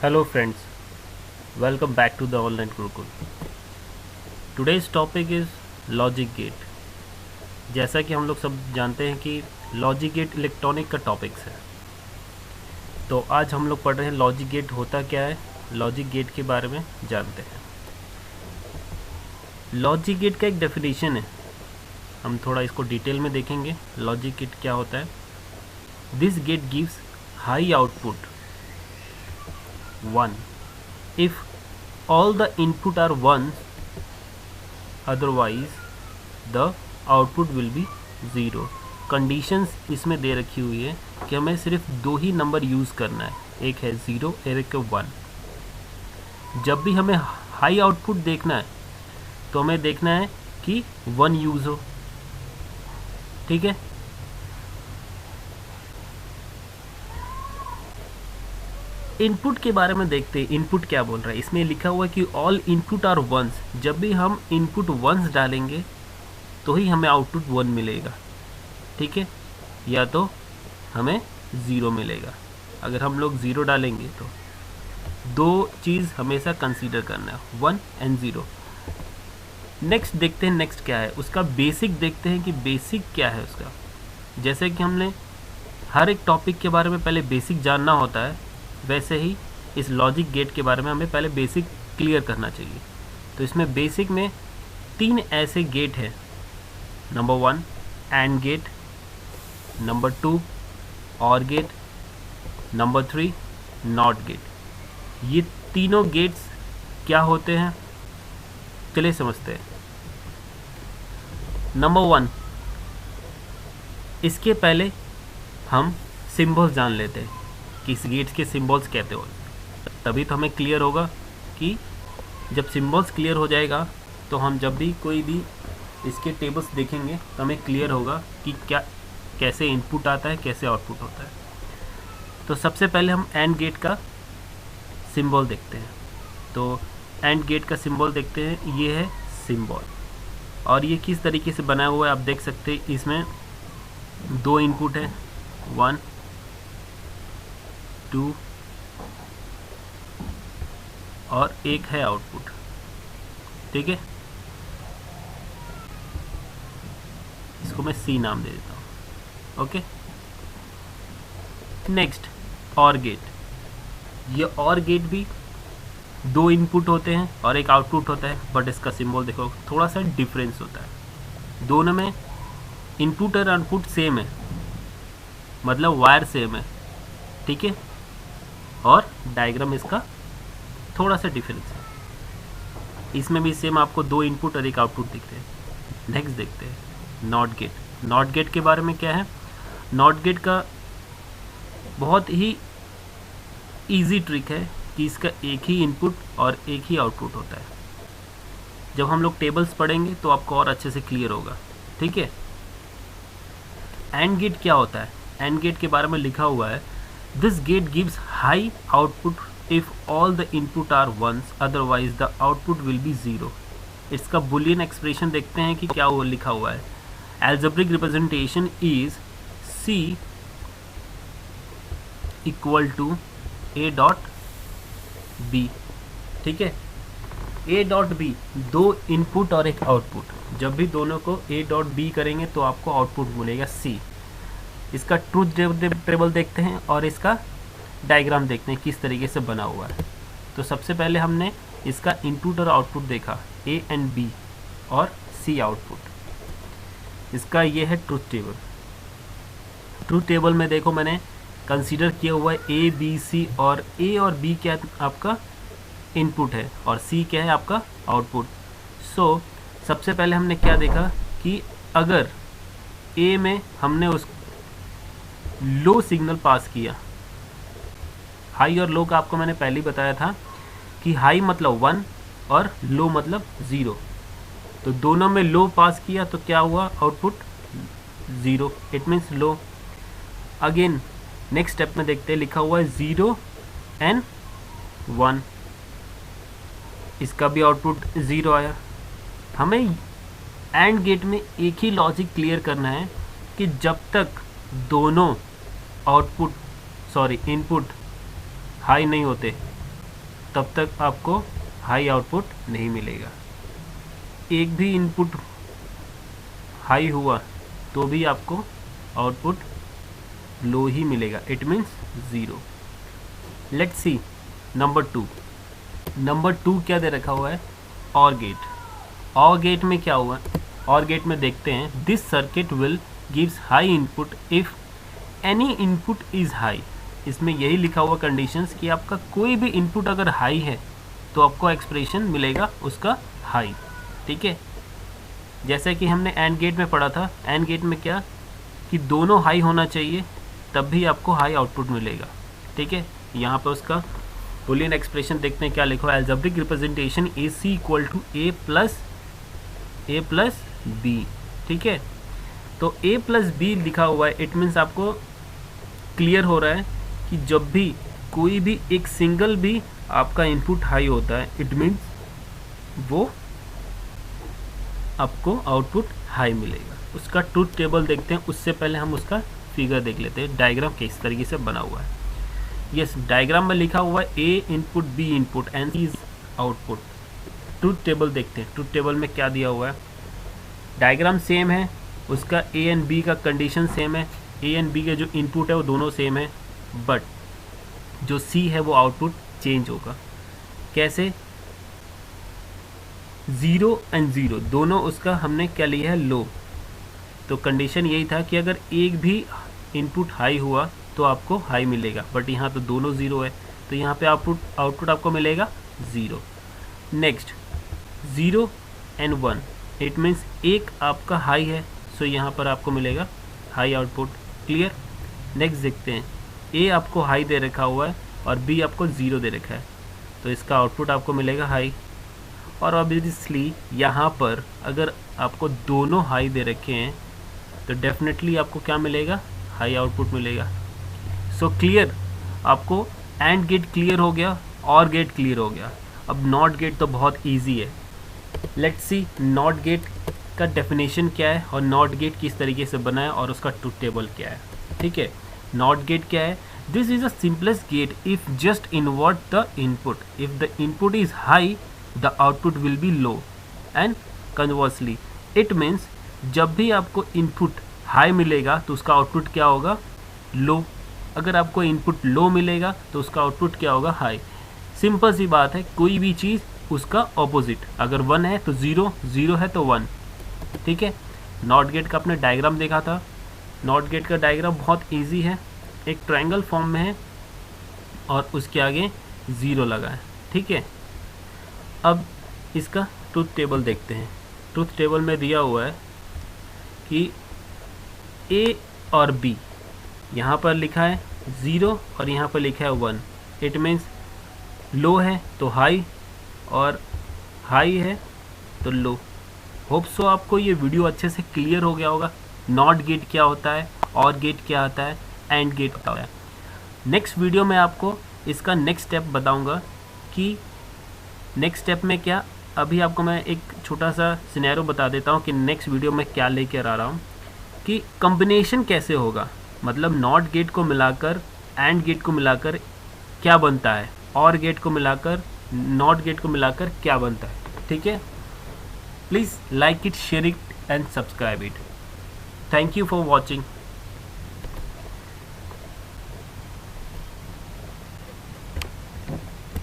Hello friends, welcome back to the online Gurukul. Today's topic is logic gate. जैसा कि हम लोग सब जानते हैं कि लॉजिक गेट इलेक्ट्रॉनिक का टॉपिक्स है, तो आज हम लोग पढ़ रहे हैं लॉजिक गेट होता क्या है, लॉजिक गेट के बारे में जानते हैं। लॉजिक गेट का एक डेफिनेशन है, हम थोड़ा इसको डिटेल में देखेंगे। लॉजिक गेट क्या होता है? This gate gives high output 1 if all the input are 1s, otherwise the output will be 0। Conditions इसमें दे रखी हुई है कि हमें सिर्फ दो ही नंबर यूज़ करना है, एक है 0 और एक है 1। जब भी हमें हाई आउटपुट देखना है तो हमें देखना है कि 1 यूज़ हो, ठीक है। इनपुट के बारे में देखते हैं, इनपुट क्या बोल रहा है। इसमें लिखा हुआ है कि ऑल इनपुट आर वंस। जब भी हम इनपुट वंस डालेंगे तो ही हमें आउटपुट 1 मिलेगा, ठीक है, या तो हमें 0 मिलेगा। अगर हम लोग 0 डालेंगे तो दो चीज़ हमेशा कंसीडर करना है, 1 एंड 0। नेक्स्ट देखते हैं, नेक्स्ट क्या है उसका बेसिक। देखते हैं कि बेसिक क्या है उसका। जैसे कि हमने हर एक टॉपिक के बारे में पहले बेसिक जानना होता है, वैसे ही इस लॉजिक गेट के बारे में हमें पहले बेसिक क्लियर करना चाहिए। तो इसमें बेसिक में 3 ऐसे गेट हैं। नंबर 1 एंड गेट, नंबर 2 और गेट, नंबर 3 नॉट गेट। ये तीनों गेट्स क्या होते हैं चलिए समझते हैं। नंबर 1, इसके पहले हम सिंबल्स जान लेते हैं कि इस गेट्स के सिंबल्स कहते हो, तभी तो हमें क्लियर होगा कि जब सिंबल्स क्लियर हो जाएगा तो हम जब भी कोई भी इसके टेबल्स देखेंगे तो हमें क्लियर होगा कि क्या कैसे इनपुट आता है, कैसे आउटपुट होता है। तो सबसे पहले हम एंड गेट का सिंबल देखते हैं। तो एंड गेट का सिंबल देखते हैं, ये है सिंबल और ये किस तरीके से बना हुआ है आप देख सकते हैं। इसमें 2 इनपुट है, 1 2 और एक है आउटपुट, ठीक है। इसको मैं सी नाम दे देता हूँ, ओके। नेक्स्ट और गेट। ये और गेट भी 2 इनपुट होते हैं और एक आउटपुट होता है, बट इसका सिंबल देखो थोड़ा सा डिफरेंस होता है। दोनों में इनपुट और आउटपुट सेम है, मतलब वायर सेम है, ठीक है, और डायग्राम इसका थोड़ा सा डिफरेंस है। इसमें भी सेम आपको 2 इनपुट और एक आउटपुट दिख रहे हैं। नेक्स्ट देखते हैं नॉट गेट। नॉट गेट के बारे में क्या है? नॉट गेट का बहुत ही इजी ट्रिक है कि इसका एक ही इनपुट और एक ही आउटपुट होता है। जब हम लोग टेबल्स पढ़ेंगे तो आपको और अच्छे से क्लियर होगा, ठीक है। एंड गेट क्या होता है? एंड गेट के बारे में लिखा हुआ है, this gate gives high output if all the input are ones, otherwise the output will be 0। इसका बुलियन एक्सप्रेशन देखते हैं कि क्या वो लिखा हुआ है। Algebraic representation is C equal to A dot B, ठीक है। A डॉट B 2 इनपुट और एक आउटपुट। जब भी दोनों को A डॉट B करेंगे तो आपको आउटपुट मिलेगा C। इसका ट्रूथ टेबल देखते हैं और इसका डायग्राम देखते हैं किस तरीके से बना हुआ है। तो सबसे पहले हमने इसका इनपुट और आउटपुट देखा, A एंड B और C आउटपुट। इसका ये है ट्रूथ टेबल। ट्रूथ टेबल में देखो मैंने कंसीडर किया हुआ है A B C, और A और B क्या आपका इनपुट है और C क्या है आपका आउटपुट। सो सबसे पहले हमने क्या देखा कि अगर A में हमने उस लो सिग्नल पास किया, हाई और लो का आपको मैंने पहले ही बताया था कि हाई मतलब 1 और लो मतलब 0। तो दोनों में लो पास किया तो क्या हुआ, output 0, it means low. Again next step में देखते हैं, लिखा हुआ है 0 एंड 1, इसका भी आउटपुट 0 आया। हमें एंड गेट में एक ही लॉजिक क्लियर करना है कि जब तक दोनों इनपुट हाई नहीं होते तब तक आपको हाई आउटपुट नहीं मिलेगा। एक भी इनपुट हाई हुआ तो भी आपको आउटपुट लो ही मिलेगा, it means 0। Let's see number 2। Number 2 क्या दे रखा हुआ है? और गेट। और गेट में क्या हुआ? और गेट में देखते हैं, this circuit will gives high input if any input is high. इसमें यही लिखा हुआ कंडीशंस कि आपका कोई भी इनपुट अगर हाई है तो आपको एक्सप्रेशन मिलेगा उसका हाई। ठीक है, जैसे कि हमने एंड गेट में पढ़ा था, एंड गेट में क्या कि दोनों हाई होना चाहिए तब भी आपको हाई आउटपुट मिलेगा। ठीक है, यहाँ पर उसका बुलियन एक्सप्रेशन देखते हैं क्या लिखा है। Algebraic representation a C equal to A plus B. ठीक है, तो ए प्लस बी लिखा हुआ है, इट मीन्स आपको क्लियर हो रहा है कि जब भी कोई भी एक सिंगल भी आपका इनपुट हाई होता है, इट मीन्स वो आपको आउटपुट हाई मिलेगा। उसका ट्रूथ टेबल देखते हैं, उससे पहले हम उसका फिगर देख लेते हैं, डायग्राम किस तरीके से बना हुआ है। यस, डायग्राम में लिखा हुआ है A input B input and C is output. Truth table देखते हैं, ट्रूथ टेबल में क्या दिया हुआ है। डायग्राम सेम है, उसका ए एंड बी का कंडीशन सेम है, ए एंड बी के जो इनपुट है वो दोनों सेम है, बट जो सी है वो आउटपुट चेंज होगा। कैसे? 0 एंड 0 दोनों उसका हमने क्या लिया है? लो। तो कंडीशन यही था कि अगर एक भी इनपुट हाई हुआ तो आपको हाई मिलेगा, बट यहाँ तो दोनों 0 है, तो यहाँ पे आउटपुट आपको मिलेगा 0। नेक्स्ट 0 एंड 1, इट मीन्स एक आपका हाई है, सो यहाँ पर आपको मिलेगा हाई आउटपुट। क्लियर? नेक्स्ट देखते हैं, ए आपको हाई दे रखा हुआ है और बी आपको 0 दे रखा है, तो इसका आउटपुट आपको मिलेगा हाई। और ऑब्वियसली यहाँ पर अगर आपको दोनों हाई दे रखे हैं तो डेफिनेटली आपको क्या मिलेगा? हाई आउटपुट मिलेगा। सो क्लियर, आपको एंड गेट क्लियर हो गया, और गेट क्लियर हो गया। अब नॉट गेट तो बहुत इजी है। लेट्स सी नॉट गेट का डेफिनेशन क्या है और नॉट गेट किस तरीके से बना है और उसका ट्रूथ टेबल क्या है। ठीक है, नॉट गेट क्या है? This is a simplest get if just invert the input. If the input is high the output will B low and conversely. It means जब भी आपको इनपुट हाई मिलेगा तो उसका आउटपुट क्या होगा? लो। अगर आपको इनपुट लो मिलेगा तो उसका आउटपुट क्या होगा? हाई। सिंपल सी बात है, कोई भी चीज़ उसका ऑपोजिट, अगर 1 है तो 0, 0 है तो 1। ठीक है, नॉट गेट का आपने डायग्राम देखा था। नॉट गेट का डायग्राम बहुत इजी है, एक ट्रायंगल फॉर्म में है और उसके आगे 0 लगा है। ठीक है, अब इसका ट्रूथ टेबल देखते हैं। ट्रूथ टेबल में दिया हुआ है कि ए और बी, यहाँ पर लिखा है 0 और यहाँ पर लिखा है 1। इट मीन्स लो है तो हाई और हाई है तो लो। होप सो आपको ये वीडियो अच्छे से क्लियर हो गया होगा। नॉट गेट क्या होता है, और गेट क्या होता है, एंड गेट होता है। नेक्स्ट वीडियो में आपको इसका नेक्स्ट स्टेप बताऊंगा कि नेक्स्ट स्टेप में क्या। अभी आपको मैं एक छोटा सा सिनेरियो बता देता हूँ कि नेक्स्ट वीडियो में क्या लेकर आ रहा हूँ, कि कॉम्बिनेशन कैसे होगा, मतलब नॉट गेट को मिलाकर एंड गेट को मिलाकर क्या बनता है, और गेट को मिलाकर नॉट गेट को मिलाकर क्या बनता है। ठीक है, please like it, share it and subscribe it. Thank you for watching.